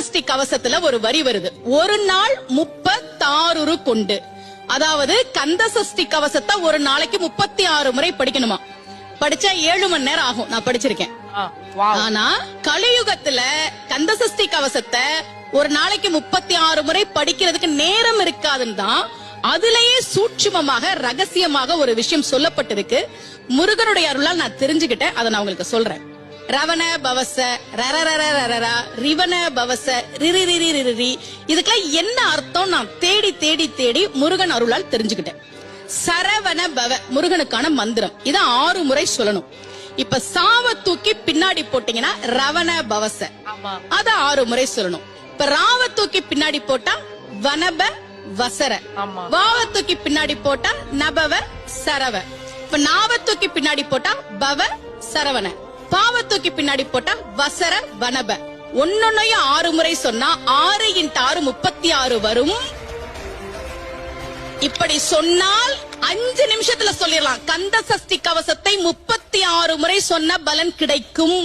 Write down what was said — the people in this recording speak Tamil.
சஷ்டி கவசத்துல ஒரு வரி வருது, ஒரு நாள் 36 கொண்டு. அதாவது கந்த சஷ்டி கவசத்தை ஒரு நாளைக்கு 36 முறை படிக்கணுமா. படிச்சா 7 மணி நேரம் ஆகும். நான் படிச்சிருக்கேன். ஆனா கலியுகத்துல கந்த சஷ்டி கவசத்தை ஒரு நாளைக்கு 36 முறை படிக்கிறதுக்கு நேரம் இருக்காதுன்னு தான் அதுலயே சூட்சுமமாக ரகசியமாக ஒரு விஷயம் சொல்லப்பட்டிருக்கு. முருகனுடைய அருளால் நான் தெரிஞ்சுக்கிட்டேன். அதை நான் உங்களுக்கு சொல்றேன். ரவண பவச ரரரரரரரா ரிவண பவச ரிரிரிரிரிரி, இதுக்கெல்லாம் என்ன அர்த்தம் நான் தேடி தேடி தேடி முருகன் அருளால் தெரிஞ்சுக்கிட்டேன். சரவண பவ முருகனுக்கான மந்திரம். இத 6 முறை சொல்லணும். இப்ப சாவ தூக்கி பின்னாடி போட்டீங்கன்னா ரவண பவச, அத 6 முறை சொல்லணும். இப்ப ராவ தூக்கி பின்னாடி போட்டா வனப வசர, வாவ தூக்கி பின்னாடி போட்டா நபவ சரவ, இப்ப நாவ தூக்கி பின்னாடி போட்டா பவ சரவண, பாவ தூக்கி பின்னாடி போட்டா வசர வனப. ஒன்னொன்னையும் 6 முறை சொன்னா 6 × 6 36 வரும். இப்படி சொன்னால் 5 நிமிஷத்துல சொல்லிடலாம். கந்த சஷ்டி கவசத்தை 36 முறை சொன்ன பலன் கிடைக்கும்.